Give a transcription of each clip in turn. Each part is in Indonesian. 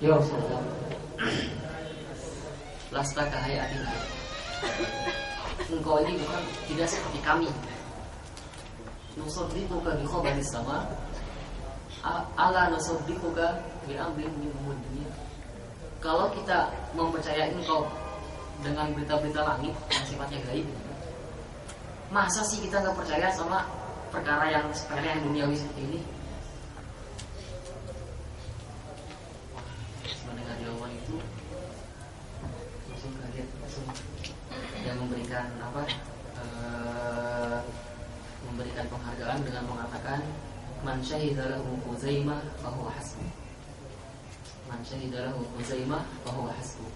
Ya Rasulullah, lasta kahayatina, engkau ini bukan tidak seperti kami. Nusaddiquka bi khabaris sama, ala nusaddiquka bi amrin min umur dunia. Kalau kita mempercayai engkau dengan berita-berita langit yang sifatnya gaib, masa sih kita nggak percaya sama perkara yang sepele yang duniawi seperti ini? Mendengar jawaban itu langsung kaget, langsung dia memberikan memberikan penghargaan dengan mengatakan man syahida lahu Khuzaimah fa huwa hasbuh. Man syahida lahu Khuzaimah fa huwa hasbuh.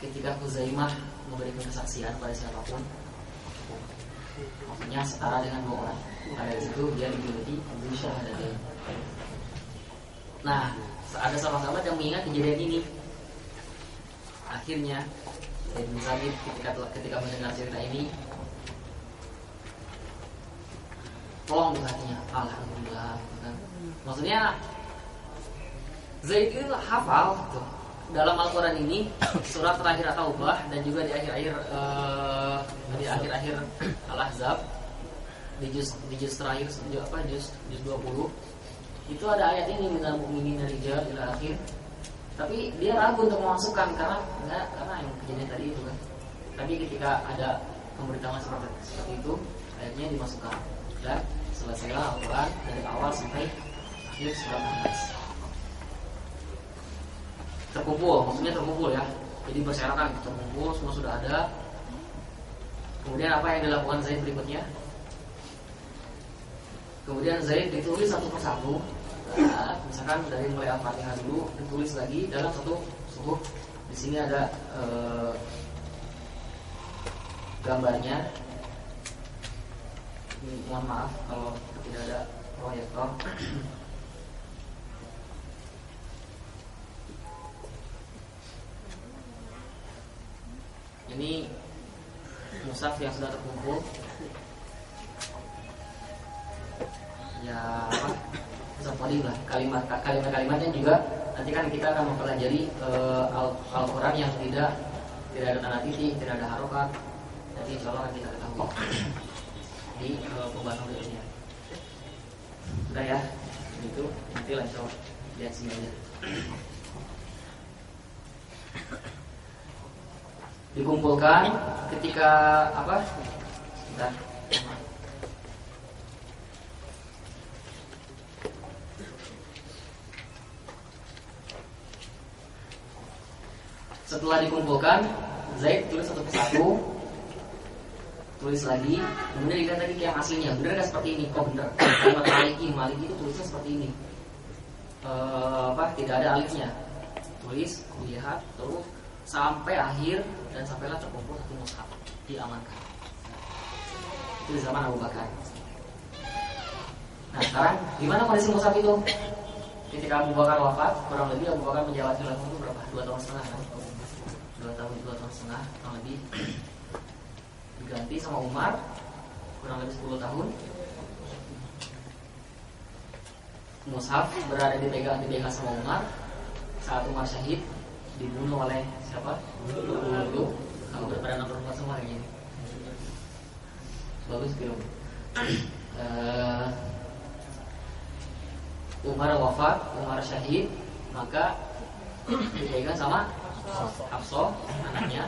Ketika Khuzaimah memberikan kesaksian pada siapapun, maksudnya setara dengan 2 orang. Pada situ dia dijuluki Abu Syahadatain. Nah, ada sahabat-sahabat yang mengingat kejadian ini. Akhirnya Ibn Sabit ketika mendengar cerita ini, tolong di hatinya, alhamdulillah. Maksudnya Zaid itu hafal gitu. Dalam Al-Quran ini surat terakhir At-Taubah dan juga di akhir-akhir Al-Ahzab di juz terakhir juz 20 itu ada ayat ini minal mu'minina rijal ila akhir. Tapi dia ragu untuk memasukkan karena yang kejadian tadi itu kan. Tapi ketika ada pemberitahuan seperti itu, ayatnya dimasukkan dan selesailah Al-Quran dari awal sampai akhir surat An-Nas. Maksudnya terkumpul ya. Jadi berserakan terkumpul, semua sudah ada. Kemudian apa yang dilakukan Zaid berikutnya? Kemudian Zaid ditulis satu persatu. Nah, misalkan dari mulai Al-Fatihah dulu ditulis lagi dalam satu suhuf. Di sini ada gambarnya. Mohon maaf kalau tidak ada proyektor. Ini mushaf yang sudah terkumpul. Ya, seperti lah kalimat-kalimatnya juga. Nanti kan kita akan mempelajari Al-Quran yang tidak ada tanda titik, tidak ada harokat. Nanti insya Allah kita ketahui di pembahasan berikutnya. Sudah ya, itu nanti langsung lihat sini aja. Dikumpulkan ketika apa? Sebentar. Setelah dikumpulkan, Zaid tulis satu persatu, tulis lagi, kemudian dilihat lagi yang aslinya, benar nggak seperti ini? Kok benar? Kalimat Maliki itu tulisnya seperti ini. Tidak ada alifnya. Tulis, lihat, terus sampai akhir dan sampailah terkumpul satu mushaf diamankan. Itu di zaman Abu Bakar. Nah sekarang gimana kondisi mushaf itu? Ketika Abu Bakar wafat, kurang lebih Abu Bakar menjabat khilafah itu berapa? 2 tahun setengah kan? 2 tahun setengah kurang lebih. Diganti sama Umar kurang lebih 10 tahun. Mushaf berada dipegang sama Umar. Saat Umar syahid dibunuh oleh siapa? Dulu. Kalau berpada nomor semua yang ini. Bagus film. Umar wafat, Umar syahid, maka dipegang sama Hafsah anaknya.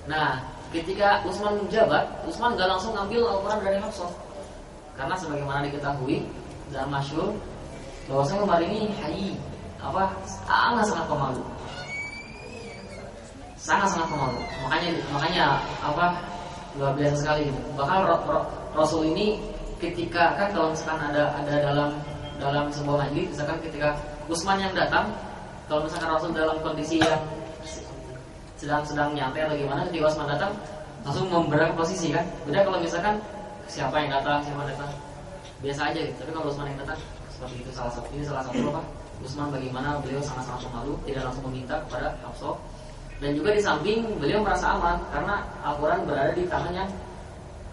Nah, ketika Utsman menjabat, Utsman gak langsung ngambil Al-Quran dari Hafsah, karena sebagaimana diketahui dan masyhur bahwasanya Umar ini sangat pemalu. Sangat pemalu. Makanya luar biasa sekali. Bahkan Rasul ini ketika kan kalau misalkan ada dalam sebuah majlis, misalkan ketika Utsman yang datang, kalau misalkan Rasul dalam kondisi yang sedang nyantai atau gimana, ketika Utsman datang langsung memberangi posisi kan. Beda kalau misalkan siapa yang datang, biasa aja gitu. Tapi kalau Utsman yang datang seperti itu, salah satu Utsman bagaimana beliau sangat pemalu, tidak langsung meminta kepada Hafsah. Dan juga di samping beliau merasa aman karena Al-Quran berada di tangan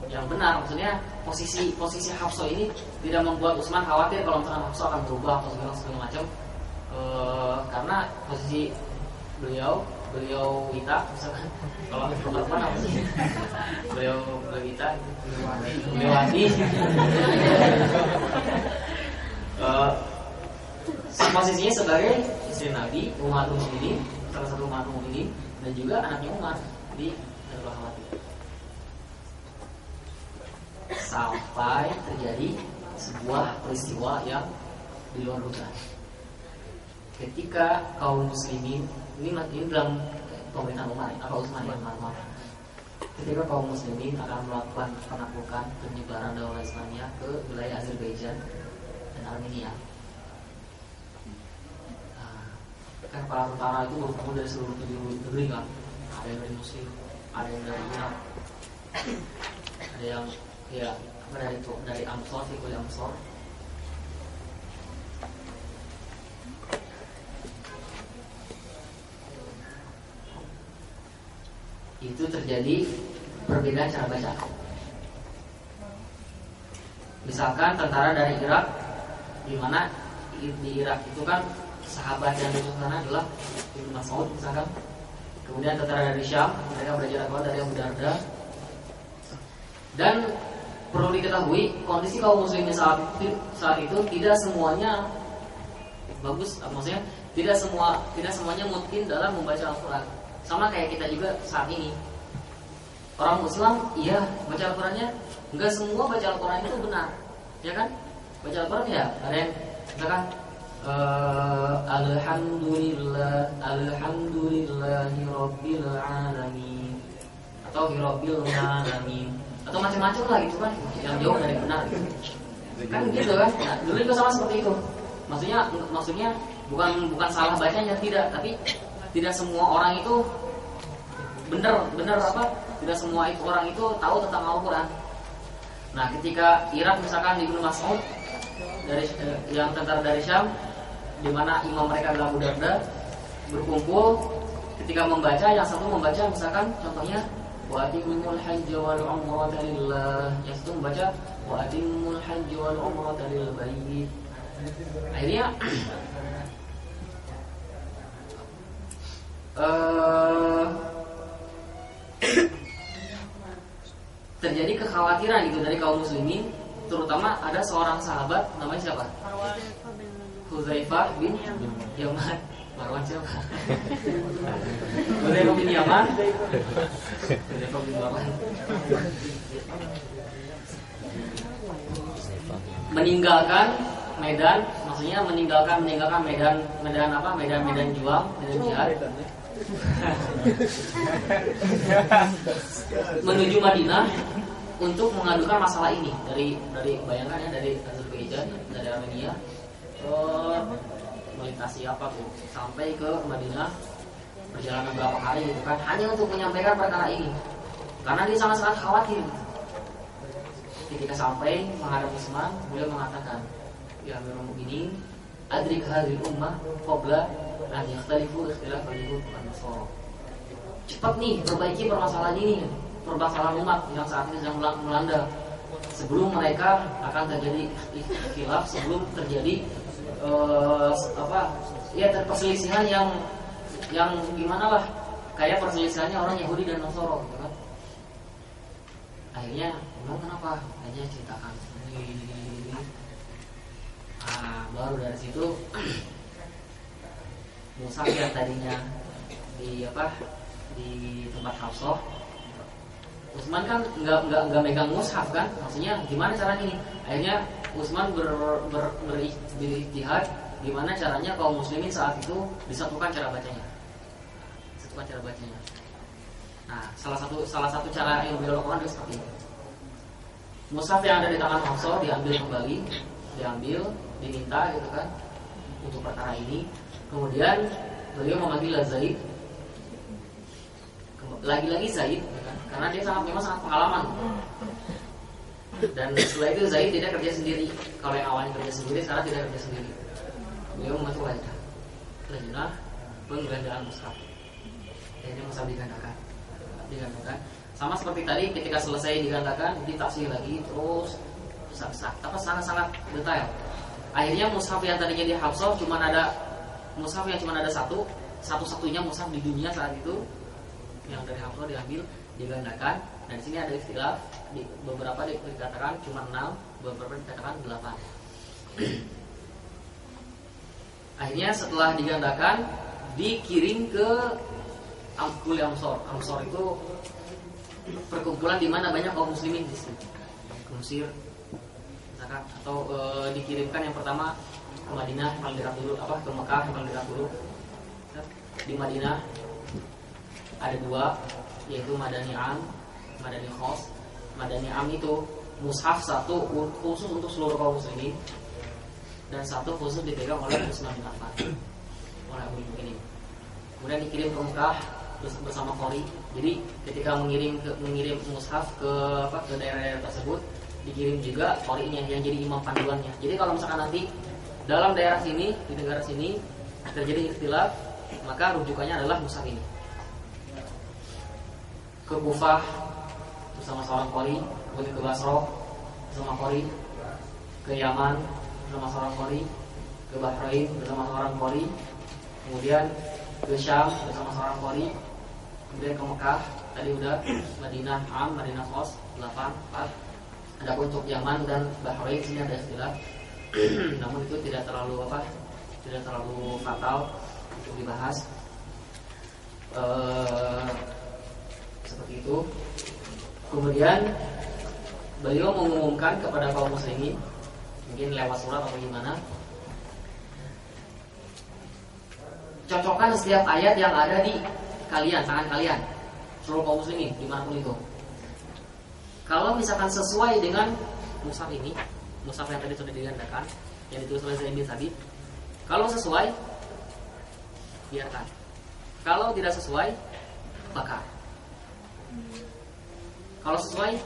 yang benar. Maksudnya posisi Hafsah ini tidak membuat Utsman khawatir kalau misalkan Hafsah akan berubah atau segala macam. Karena posisi beliau Wita misalkan, kalau perempuan apa sih? Beliau Wita, beliau Wati. Posisinya sebagai istri Nabi, Ummatul Mukminin, salah satu Ummatul Mukminin, dan juga anaknya Umar di Rahmati. Sampai terjadi sebuah peristiwa yang di luar dugaan. Ketika kaum muslimin ini dalam pemerintahan Umar atau Utsman ya, maaf. Ketika kaum muslimin akan melakukan penaklukan penyebaran daulah Islamiyah ke wilayah Azerbaijan dan Armenia. Kan para tentara itu bertemu dari seluruh negeri kan, ada yang dari Muslim, ada yang dari Irak, ada yang dari Amsor, Fikul Amsor. Itu terjadi perbedaan cara baca. Misalkan tentara dari Irak, di mana di Irak itu kan sahabat yang di sana adalah Ibnu Mas'ud misalkan. Kemudian tentara dari Syam, mereka belajar agama dari Abu Darda. Dan perlu diketahui kondisi kaum muslimin saat itu tidak semuanya bagus, maksudnya tidak semuanya mungkin dalam membaca Al-Qur'an. Sama kayak kita juga saat ini. Orang Islam iya baca Al-Qur'annya, enggak semua baca Al-Qur'an itu benar. Ya kan? Baca Al-Qur'an ya ada yang misalkan Alhamdulillahi Rabbil Alamin atau Rabbil Alamin atau macam-macam lah gitu kan, yang jauh dari benar gitu. Kan gitu kan. Nah, dulu juga sama seperti itu. Maksudnya bukan salah bacanya, tidak, tapi tidak semua orang itu benar apa? Tidak semua orang itu tahu tentang Al-Qur'an. Nah, ketika Irak misalkan Ibnu Mas'ud dari yang tentara dari Syam, di mana imam mereka adalah Abu Darda, berkumpul ketika membaca, yang satu membaca misalkan contohnya wa atimul hajja wal umrata lillah, yang satu membaca wa atimul hajja wal umrata lil bait. Akhirnya terjadi kekhawatiran gitu dari kaum muslimin, terutama ada seorang sahabat namanya siapa? Hudzaifah bin Yaman. Marwan siapa? Hudzaifah bin Yaman. Hudzaifah bin Yaman meninggalkan Medan, maksudnya meninggalkan Medan juang, Medan jihad, menuju Madinah untuk mengadukan masalah ini dari bayangkan ya, dari Azerbaijan, dari Armenia, melintasi apa tuh sampai ke Madinah, perjalanan berapa hari gitu kan, hanya untuk menyampaikan perkara ini karena dia sangat khawatir. Ketika sampai menghadap Utsman, beliau mengatakan, ya Amirul Mukminin, adrik hadhil ummah qabla an yakhtalifu ikhtilafan yahud wan nasara. Cepat nih perbaiki permasalahan ini, permasalahan umat yang saat ini sedang melanda, sebelum mereka akan terjadi khilaf, sebelum terjadi perselisihan yang gimana lah, kayak perselisihannya orang Yahudi dan Nasara gitu kan. Akhirnya kenapa? Aja ceritakan ini. Baru dari situ Musa yang tadinya di tempat Hafsah, Utsman kan nggak megang mushaf kan, maksudnya gimana caranya nih? Akhirnya Utsman berijtihad gimana caranya kaum muslimin saat itu disatukan cara bacanya. Nah, salah satu cara yang beliau lakukan adalah seperti ini. Mushaf yang ada di tangan Hafsah diambil kembali, diminta gitu kan untuk perkara ini. Kemudian beliau memanggil Zaid, lagi-lagi Zaid, kan? Karena dia memang sangat pengalaman. Dan setelah itu Zaid tidak kerja sendiri. Kalau yang awalnya kerja sendiri, sekarang tidak kerja sendiri. Beliau membantu lajnah penggandaan mushaf. Ini mushaf digandakan. Sama seperti tadi, ketika selesai digandakan, ditafsir lagi terus sangat detail. Akhirnya mushaf yang tadinya di Hafsah cuma ada mushaf yang cuma ada satu-satunya mushaf di dunia saat itu yang dari Hafsah diambil digandakan. Dan di sini ada istilah, di beberapa dikatakan cuma 6, beberapa dikatakan 8. Akhirnya setelah digandakan dikirim ke Al-Qul Amsor. Amsor itu perkumpulan di mana banyak kaum muslimin di situ. Ke Mesir misalkan, atau dikirimkan yang pertama ke Madinah, paling dekat dulu, ke Mekah yang paling dekat dulu. Di Madinah ada 2, yaitu Madani Am, Madani Khos. Madani Am itu mushaf satu khusus untuk seluruh kaum muslimin, dan satu khusus dipegang oleh Utsman bin Affan, oleh Abu ini. Kemudian dikirim ke Mekah bersama Qori. Jadi ketika mengirim mushaf ke daerah-daerah tersebut, dikirim juga Qori'nya yang jadi imam panduannya. Jadi kalau misalkan nanti dalam daerah sini, di negara sini terjadi ikhtilaf, maka rujukannya adalah mushaf ini. Ke Kufah bersama seorang Qori, kemudian ke Basra bersama Qori, ke Yaman bersama seorang Qori, ke Bahrain bersama seorang Qori, kemudian ke Syam bersama seorang Qori, kemudian ke Mekah tadi udah, Madinah Am, Madinah Khos 8, 4. Adapun untuk Yaman dan Bahrain sini ada istilah, namun itu tidak terlalu fatal untuk dibahas. Seperti itu. Kemudian beliau mengumumkan kepada kaum muslimin, mungkin lewat surat atau gimana, cocokkan setiap ayat yang ada di kalian, tangan kalian, seluruh kaum muslimin dimanapun itu. Kalau misalkan sesuai dengan mushaf ini, mushaf yang tadi sudah digandakan, yang ditulis oleh Zaid bin Thabit, kalau sesuai biarkan, kalau tidak sesuai bakar. Kalau sesuai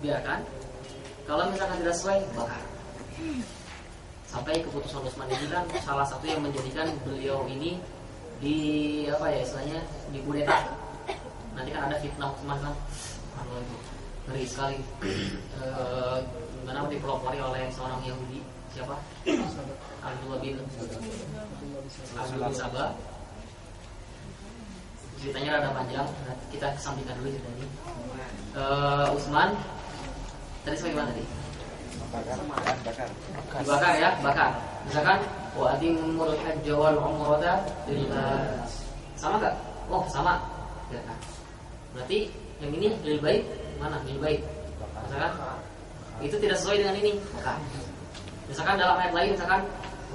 biarkan, kalau misalkan tidak sesuai bakar. Sampai keputusan Utsman ini kan salah satu yang menjadikan beliau ini istilahnya dikudeta. Nanti kan ada fitnah Utsman kan, itu ngeri sekali. Gimana dipelopori oleh seorang Yahudi, siapa? Abdullah bin Sabah. Ceritanya rada panjang, kita kesampingkan dulu cerita ini. Utsman tadi bagaimana tadi? Bakar ya, bakar. Misalkan wa atimul hajj wal umrata lillah. Sama enggak? Oh, sama. Ya, kan? Berarti yang ini lil bait, mana lil bait? Misalkan itu tidak sesuai dengan ini, bakar. Misalkan dalam ayat lain misalkan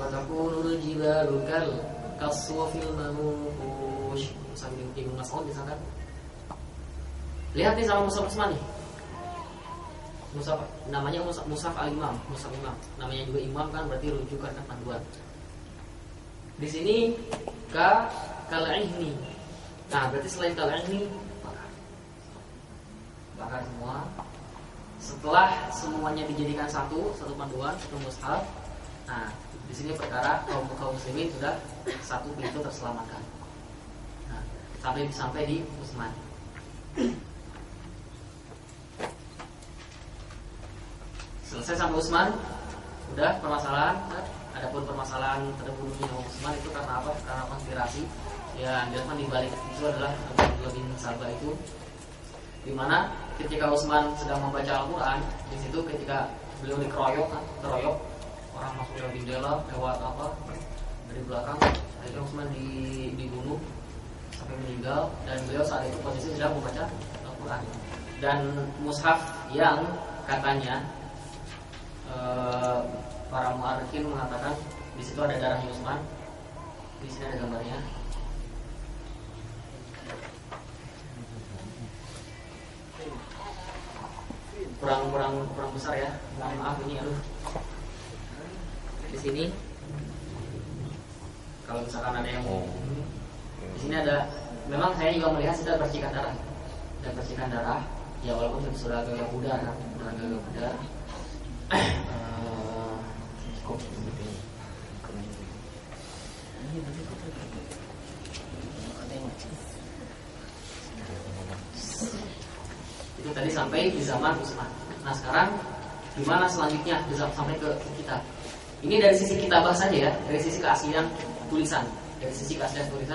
wa takunul jibalu kal kaswafil manfush. Sambil Ibnu Mas'ud misalkan. Lihat nih sama mushaf Utsman nih. Mushaf namanya mushaf al-Imam, mushaf Imam. Namanya juga imam kan, berarti rujukan kan panduan. Di sini kal'ihni. Nah, berarti selain kal'ihni bakar semua. Setelah semuanya dijadikan satu panduan, satu mushaf. Nah, di sini perkara kaum muslimin sudah satu pintu terselamatkan. Nah, sampai di Utsman. Selesai sampai Utsman, udah permasalahan. Adapun permasalahan terbunuhnya Utsman itu karena apa? Karena konspirasi. Ya, jelaskan di balik itu adalah Abdullah bin Sabah itu, di mana ketika Utsman sedang membaca Al-Quran, di situ ketika beliau dikeroyok orang masuk lewat jendela, lewat dari belakang, akhirnya Utsman dibunuh sampai meninggal, dan beliau saat itu posisi sedang membaca Al-Quran. Dan mushaf yang katanya para mu'arrikin mengatakan di situ ada darahnya Utsman. Di sini ada gambarnya. Kurang besar ya. Maaf ini di sini. Kalau misalkan ada yang di sini ada, memang saya juga melihat sudah percikan darah. Dan percikan darah, ya walaupun sudah agak pudar kan, agak pudar. Itu tadi sampai di zaman Utsman. Nah sekarang gimana selanjutnya sampai ke kita? Ini dari sisi kitabah saja ya, dari sisi keaslian tulisan, dari sisi keaslian tulisan